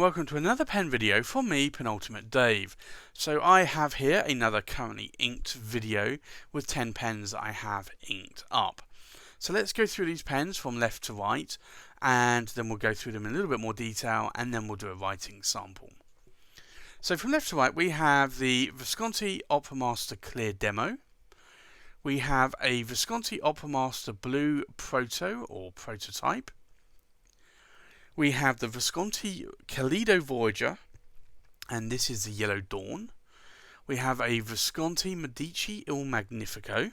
welcome to another pen video from me, Penultimate Dave. So I have here another currently inked video with 10 pens that I have inked up. So let's go through these pens from left to right, and then we'll go through them in a little bit more detail, and then we'll do a writing sample. So from left to right, we have the Visconti Opera Master Clear Demo. We have a Visconti Opera Master Blue Proto or Prototype. We have the Visconti Kaleido Voyager, and this is the Yellow Dawn. We have a Visconti Medici Il Magnifico.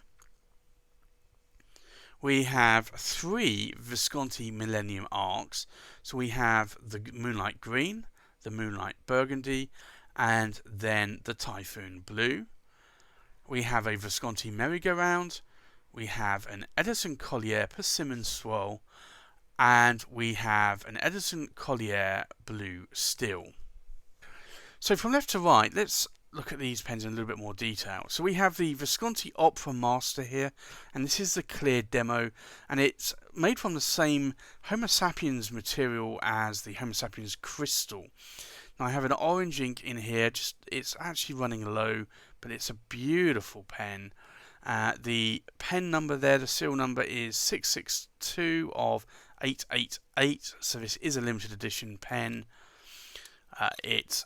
We have 3 Visconti Millennium Arcs. So we have the Moonlight Green, the Moonlight Burgundy, and then the Typhoon Blue. We have a Visconti Merry-Go-Round. We have an Edison Collier Persimmon Swirl. And we have an Edison Collier Blue Steel. So from left to right, let's look at these pens in a little bit more detail. So we have the Visconti Opera Master here, and this is the clear demo, and it's made from the same Homo sapiens material as the Homo sapiens crystal. Now I have an orange ink in here, it's actually running low, but it's a beautiful pen. The pen number there, the serial number is 662 of 888, so this is a limited edition pen. It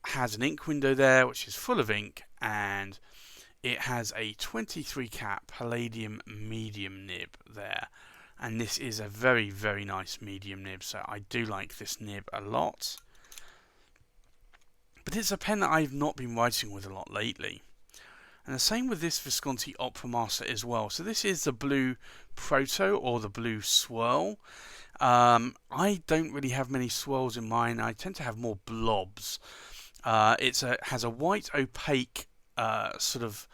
has an ink window there which is full of ink, and it has a 23 cat palladium medium nib there, and this is a very, very nice medium nib, so I do like this nib a lot. But it's a pen that I've not been writing with a lot lately. And the same with this Visconti Opera Master as well. So this is the Blue Proto or the Blue Swirl. I don't really have many swirls in mine. I tend to have more blobs. It has a white opaque sort of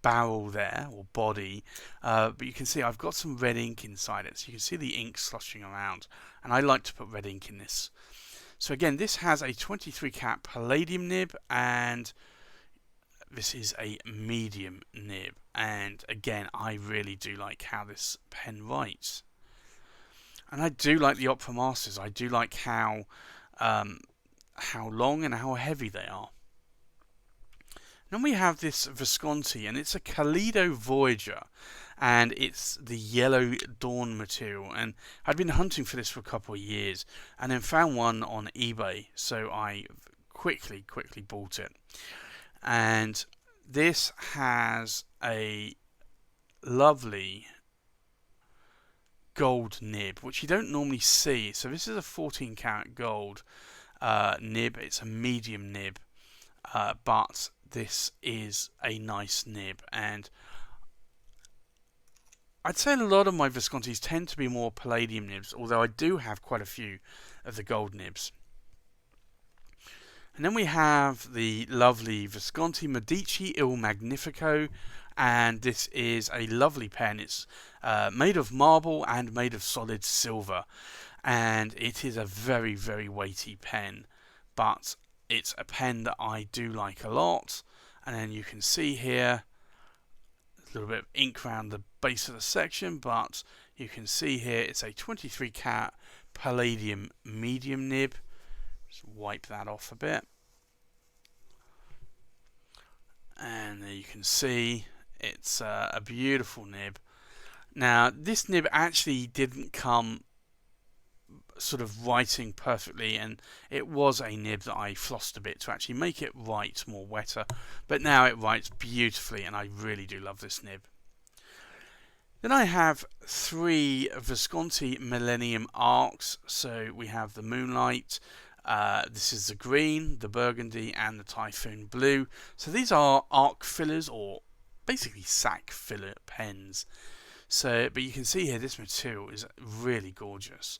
barrel there, or body. But you can see I've got some red ink inside it. So you can see the ink sloshing around. And I like to put red ink in this. So again, this has a 23 cat palladium nib, and this is a medium nib, and again I really do like how this pen writes, and I do like the Opera Masters. I do like how long and how heavy they are. Then we have this Visconti, and it's a Kaleido Voyager, and it's the Yellow Dawn material, and I'd been hunting for this for a couple of years and then found one on eBay, so I quickly bought it. And this has a lovely gold nib, which you don't normally see. So this is a 14 karat gold nib. It's a medium nib, but this is a nice nib, and I'd say a lot of my Viscontis tend to be more palladium nibs, although I do have quite a few of the gold nibs. And then we have the lovely Visconti Medici Il Magnifico, and this is a lovely pen. It's made of marble and made of solid silver, and it is a very, very weighty pen, but it's a pen that I do like a lot. And then you can see here a little bit of ink around the base of the section, but you can see here it's a 23 cat palladium medium nib. Just wipe that off a bit, and there you can see it's a beautiful nib. Now this nib actually didn't come sort of writing perfectly, and it was a nib that I flossed a bit to actually make it write more wetter, but now it writes beautifully, and I really do love this nib. Then I have 3 Visconti Millennium Arcs. So we have the Moonlight, this is the Green, the Burgundy, and the Typhoon Blue. So these are arc fillers, or basically sack filler pens. So, but you can see here this material is really gorgeous.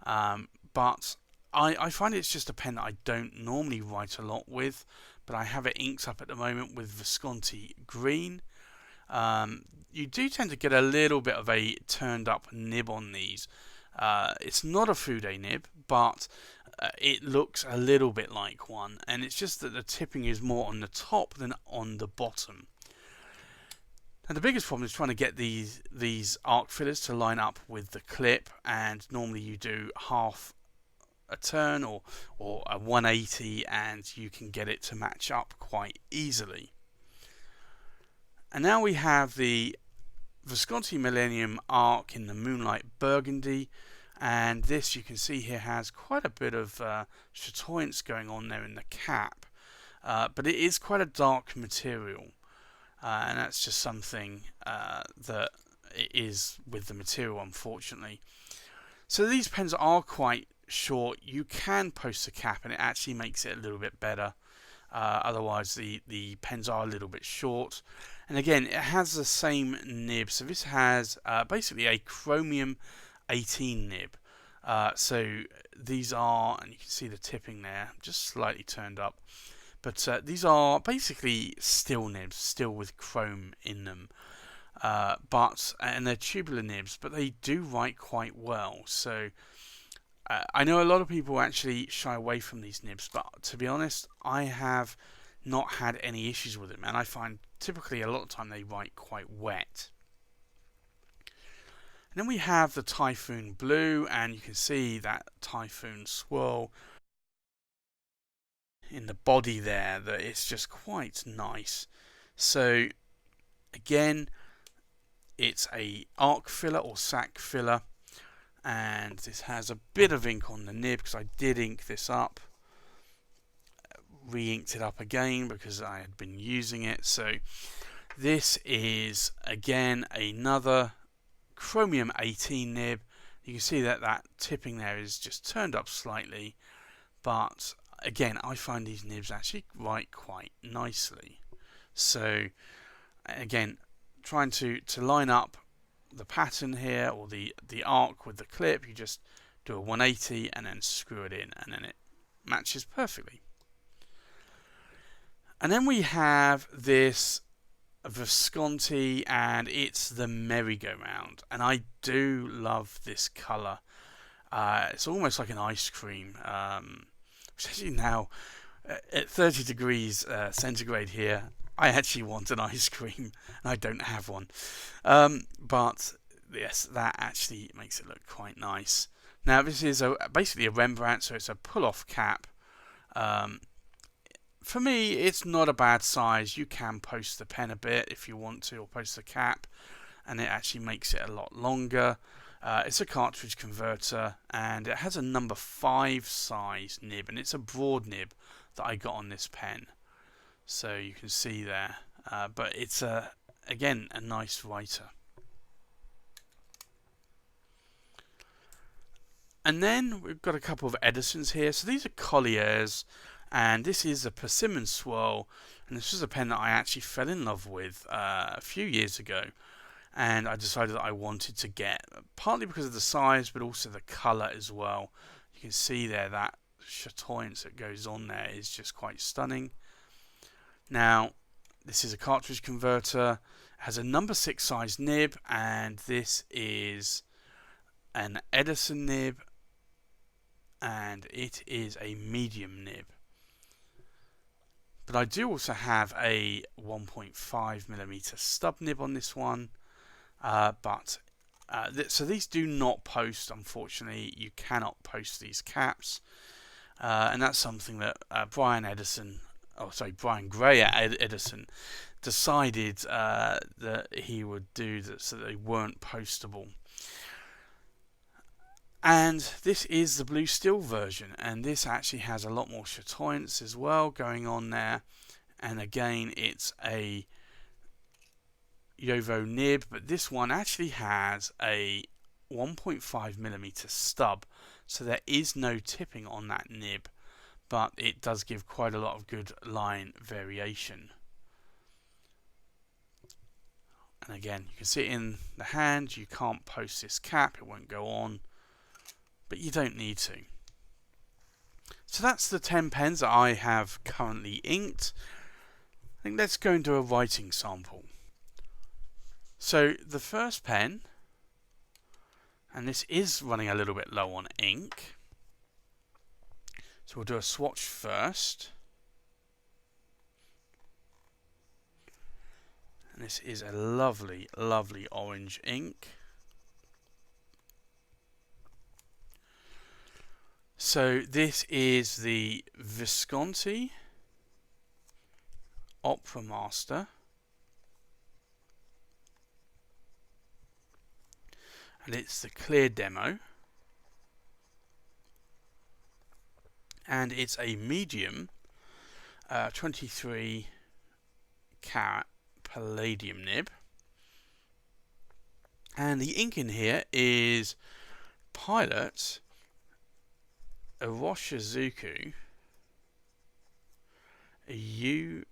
But I find it's just a pen that I don't normally write a lot with, but I have it inked up at the moment with Visconti Green. You do tend to get a little bit of a turned up nib on these. It's not a Fude nib, but it looks a little bit like one, and it's just that the tipping is more on the top than on the bottom. And the biggest problem is trying to get these arc fillers to line up with the clip, and normally you do half a turn or a 180, and you can get it to match up quite easily. And now we have the Visconti Millennium Arc in the Moonlight Burgundy, and this, you can see here, has quite a bit of chatoyance going on there in the cap, but it is quite a dark material, and that's just something that it is with the material, unfortunately. So these pens are quite short. You can post the cap and it actually makes it a little bit better. Otherwise the pens are a little bit short. And again, it has the same nib. So this has basically a chromium 18 nib. So these are, and you can see the tipping there, just slightly turned up. But these are basically steel nibs, still with chrome in them. And they're tubular nibs, but they do write quite well. So I know a lot of people actually shy away from these nibs, but to be honest, I have not had any issues with them, and I find typically a lot of the time they write quite wet. And then we have the Typhoon Blue, and you can see that Typhoon swirl in the body there, that it's just quite nice. So again, it's a arc filler or sac filler, and this has a bit of ink on the nib because I did ink this up, re-inked it up again because I had been using it. So this is again another chromium 18 nib. You can see that that tipping there is just turned up slightly, but again, I find these nibs actually write quite nicely. So again, trying to line up the pattern here, or the arc with the clip, you just do a 180 and then screw it in, and then it matches perfectly. And then we have this Visconti, and it's the merry-go-round, and I do love this colour. It's almost like an ice cream, which actually now at 30 degrees centigrade here, I actually want an ice cream, and I don't have one. But yes, that actually makes it look quite nice. Now this is basically a Rembrandt, so it's a pull-off cap. For me, it's not a bad size. You can post the pen a bit if you want to, or post the cap, and it actually makes it a lot longer. It's a cartridge converter, and it has a number 5 size nib, and it's a broad nib that I got on this pen. So you can see there, but it's again a nice writer. And then we've got a couple of Edisons here. So these are Colliers, and this is a Persimmon Swirl, and this was a pen that I actually fell in love with a few years ago, and I decided that I wanted to get, partly because of the size but also the colour as well. You can see there that chatoyance that goes on there is just quite stunning. Now this is a cartridge converter, it has a number 6 size nib, and this is an Edison nib, and it is a medium nib. But I do also have a 1.5mm stub nib on this one, so these do not post, unfortunately. You cannot post these caps, and that's something that Brian Gray at Edison decided that he would do that, so they weren't postable. And this is the blue steel version, and this actually has a lot more chatoyance as well going on there. And again, it's a Jowo nib, but this one actually has a 1.5mm stub, so there is no tipping on that nib, but it does give quite a lot of good line variation. And again, you can see it in the hand. You can't post this cap, it won't go on, but you don't need to. So that's the 10 pens that I have currently inked. I think let's go into a writing sample. So the first pen, and this is running a little bit low on ink, so we'll do a swatch first. And this is a lovely, lovely orange ink. So this is the Visconti Opera Master, and it's the clear demo, and it's a medium 23 carat palladium nib, and the ink in here is Pilot Iroshizuku Yuyaki,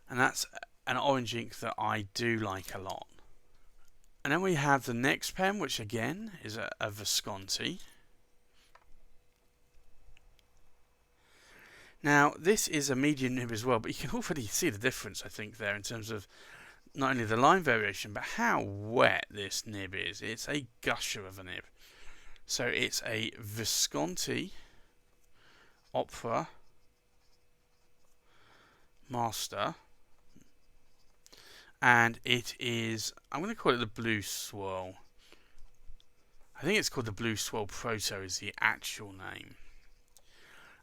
and that's an orange ink that I do like a lot. And then we have the next pen, which again is a Visconti. Now this is a medium nib as well, but you can already see the difference, I think, there in terms of not only the line variation but how wet this nib is. It's a gusher of a nib. So it's a Visconti Opera Master, and it is, I'm going to call it the Blue Swirl. I think it's called the Blue Swirl Proto is the actual name.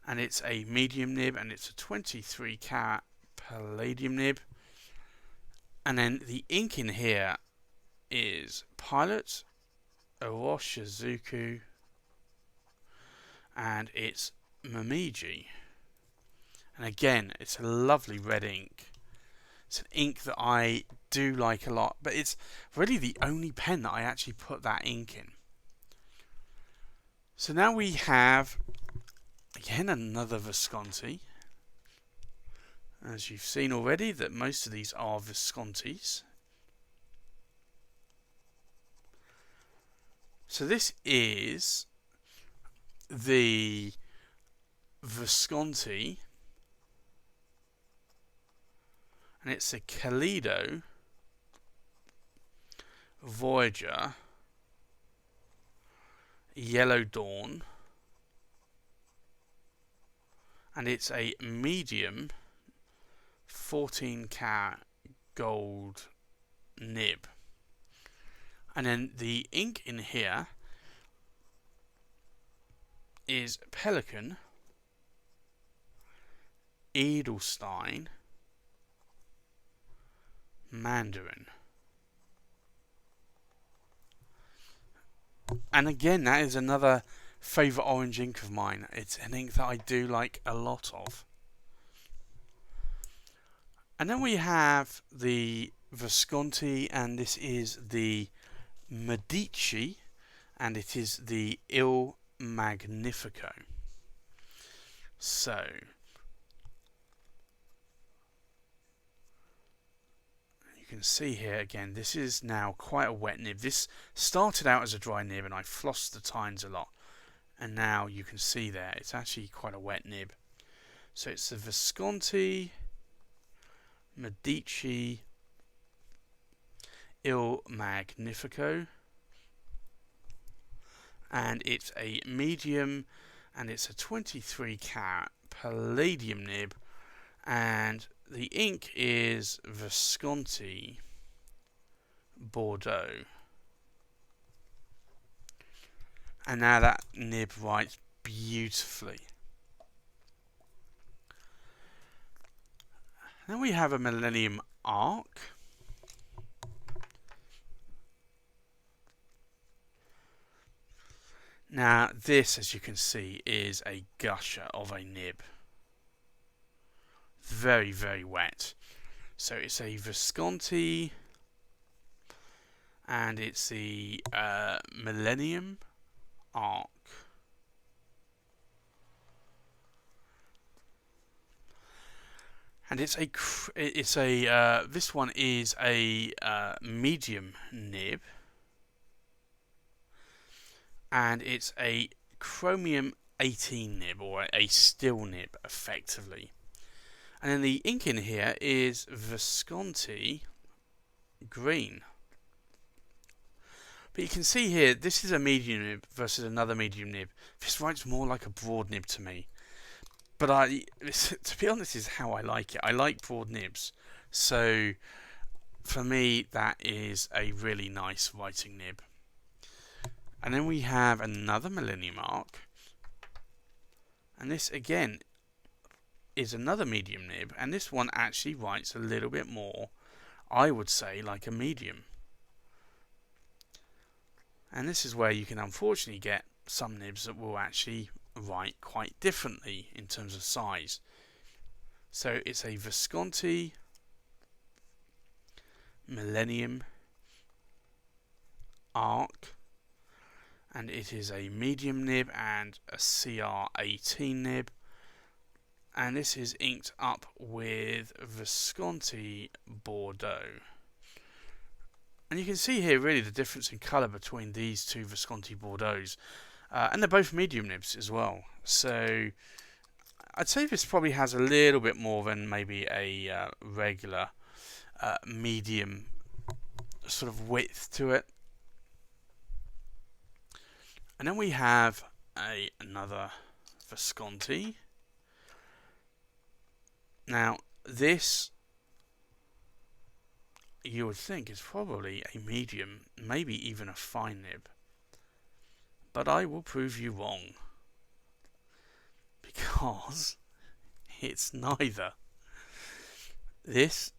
And it's a medium nib, and it's a 23 carat palladium nib. And then the ink in here is Pilot Iroshizuku, and it's Momiji. And again, it's a lovely red ink. It's an ink that I do like a lot, but it's really the only pen that I actually put that ink in. So now we have, again, another Visconti. As you've seen already, that most of these are Viscontis. So this is the Visconti, and it's a Kaleido Voyager Yellow Dawn, and it's a medium 14 carat gold nib. And then the ink in here is Pelican Edelstein Mandarin. And again, that is another favourite orange ink of mine. It's an ink that I do like a lot of. And then we have the Visconti, and this is the Medici, and it is the Il Magnifico. So you can see here again, this is now quite a wet nib. This started out as a dry nib and I flossed the tines a lot, and now you can see there it's actually quite a wet nib. So it's the Visconti Medici Il Magnifico, and it's a medium, and it's a 23 carat palladium nib, and the ink is Visconti Bordeaux. And now that nib writes beautifully. Then we have a Millennium Arc. Now this, as you can see, is a gusher of a nib. Very, very wet. So it's a Visconti, and it's the Millennium Arc. And this one is a medium nib, and it's a chromium 18 nib, or a steel nib effectively. And then the ink in here is Visconti green. But you can see here, this is a medium nib versus another medium nib. This writes more like a broad nib to me. But to be honest, is how I like it. I like broad nibs. So for me, that is a really nice writing nib. And then we have another Millennium Arc, and this again is another medium nib, and this one actually writes a little bit more, I would say, like a medium. And this is where you can unfortunately get some nibs that will actually write quite differently in terms of size. So it's a Visconti Millennium Arc, and it is a medium nib and a CR18 nib, and this is inked up with Visconti Bordeaux. And you can see here really the difference in colour between these two Visconti Bordeaux's, and they're both medium nibs as well. So I'd say this probably has a little bit more than maybe a regular medium sort of width to it. And then we have another Visconti. Now this, you would think, is probably a medium, maybe even a fine nib. But I will prove you wrong, because it's neither. This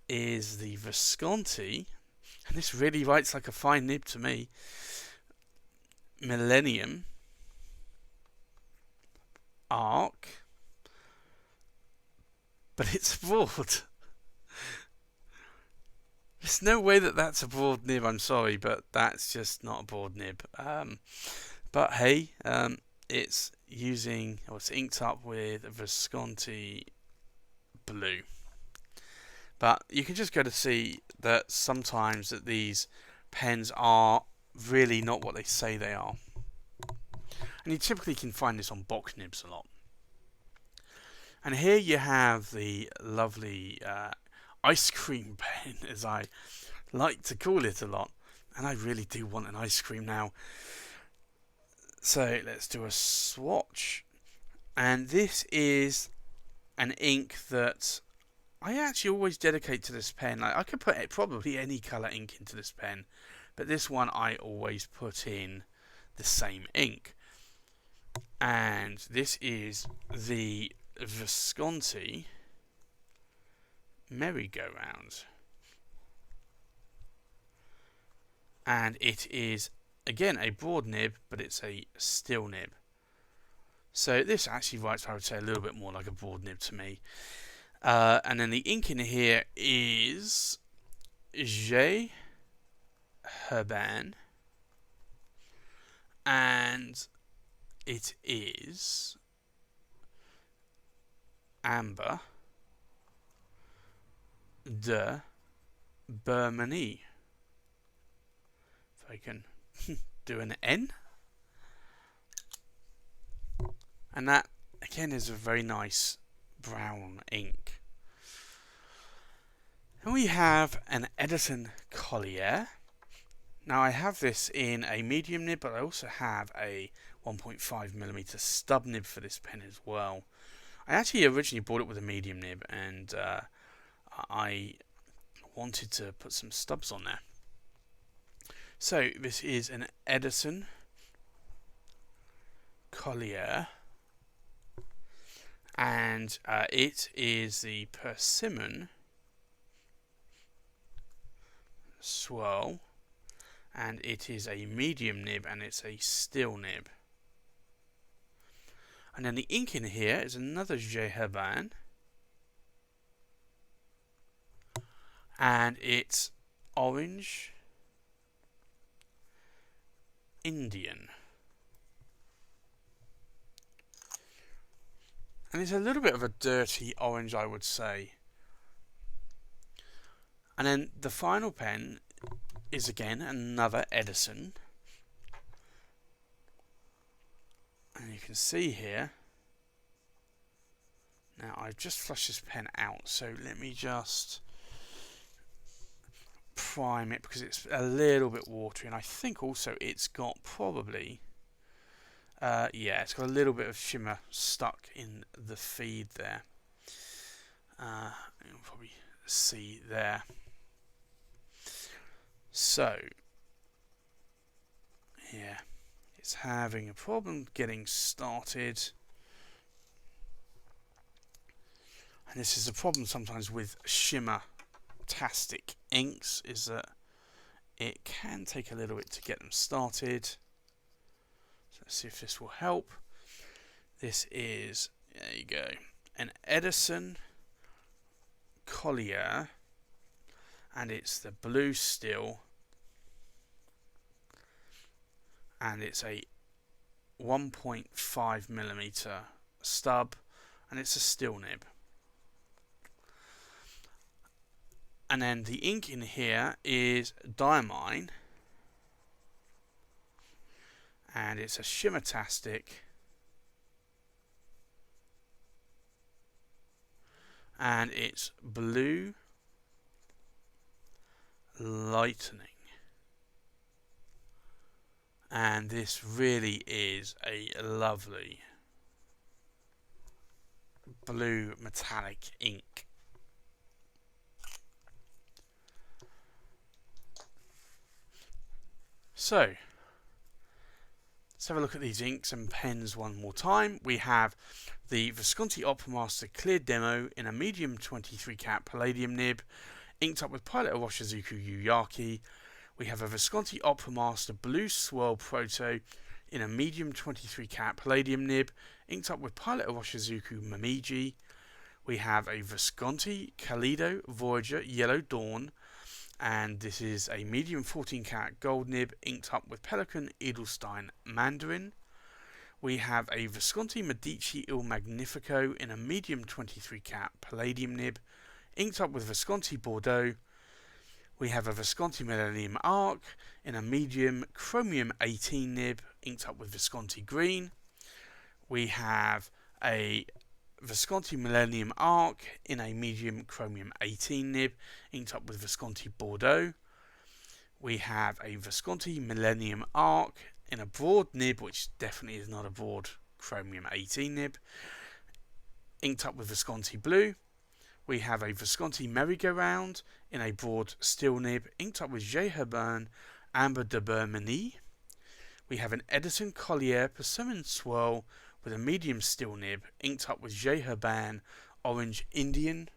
is the Visconti, and this really writes like a fine nib to me, Millennium Arc, but it's broad. There's no way that that's a broad nib, I'm sorry, but that's just not a broad nib. But hey, it's using, or it's inked up with Visconti blue. But you can just go to see that sometimes that these pens are really not what they say they are. And you typically can find this on box nibs a lot. And here you have the lovely ice cream pen, as I like to call it a lot. And I really do want an ice cream now. So let's do a swatch. And this is an ink that I actually always dedicate to this pen. I could put probably any colour ink into this pen, but this one I always put in the same ink. And this is the Visconti Merry-Go-Round. And it is, again, a broad nib, but it's a steel nib. So this actually writes, I would say, a little bit more like a broad nib to me. And then the ink in here is J. Herbin, and it is Amber de Bermanie. If I can do an N. And that, again, is a very nice brown ink. And we have an Edison Collier. Now I have this in a medium nib, but I also have a 1.5mm stub nib for this pen as well. I actually originally bought it with a medium nib, and I wanted to put some stubs on there. So this is an Edison Collier, and it is the Persimmon Swirl, and it is a medium nib, and it's a steel nib. And then the ink in here is another J. Herbin, and it's Orange Indian. And it's a little bit of a dirty orange, I would say. And then the final pen is again another Edison. And you can see here. Now I've just flushed this pen out, so let me just prime it because it's a little bit watery, and I think also it's got probably yeah, it's got a little bit of shimmer stuck in the feed there. You'll probably see there. So Yeah, it's having a problem getting started. And this is a problem sometimes with shimmer-tastic inks, is that it can take a little bit to get them started. So let's see if this will help. This is, there you go, an Edison Collier, and it's the blue still, and it's a 1.5mm stub, and it's a steel nib. And then the ink in here is Diamine, and it's a shimmer-tastic, and it's blue lightning. And this really is a lovely blue metallic ink. So, let's have a look at these inks and pens one more time. We have the Visconti Opera Master Clear Demo in a medium 23 cat palladium nib, inked up with Pilot Owashizuku Yuyaki. We have a Visconti Opera Master Blue Swirl Proto in a medium 23 cat palladium nib, inked up with Pilot Owashizuku Mamiji. We have a Visconti Kalido Voyager Yellow Dawn, and this is a medium 14 cat gold nib, inked up with Pelican Edelstein Mandarin. We have a Visconti Medici Il Magnifico in a medium 23 cat palladium nib, inked up with Visconti Bordeaux. We have a Visconti Millennium Arc in a medium chromium 18 nib, inked up with Visconti Green. We have a Visconti Millennium Arc in a medium chromium 18 nib, inked up with Visconti Bordeaux. We have a Visconti Millennium Arc in a broad nib, which definitely is not a broad chromium 18 nib, inked up with Visconti Blue. We have a Visconti Merry-Go-Round in a broad steel nib, inked up with J. Herbin Amber de Bermenie. We have an Edison Collier Persimmon Swirl with a medium steel nib, inked up with J. Herbin Orange Indian.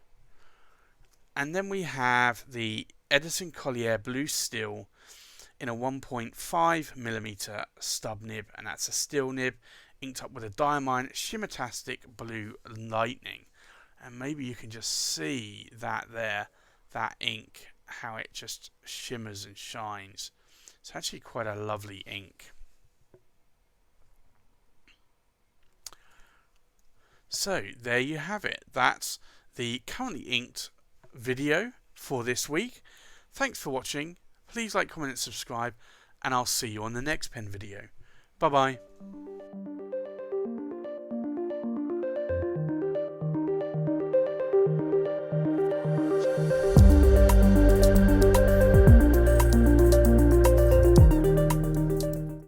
And then we have the Edison Collier Blue Steel in a 1.5mm stub nib, and that's a steel nib, inked up with a Diamine Shimmertastic Blue Lightning. And maybe you can just see that there, that ink, how it just shimmers and shines. It's actually quite a lovely ink. So there you have it. That's the currently inked video for this week. Thanks for watching. Please like, comment and subscribe, and I'll see you on the next pen video. Bye bye.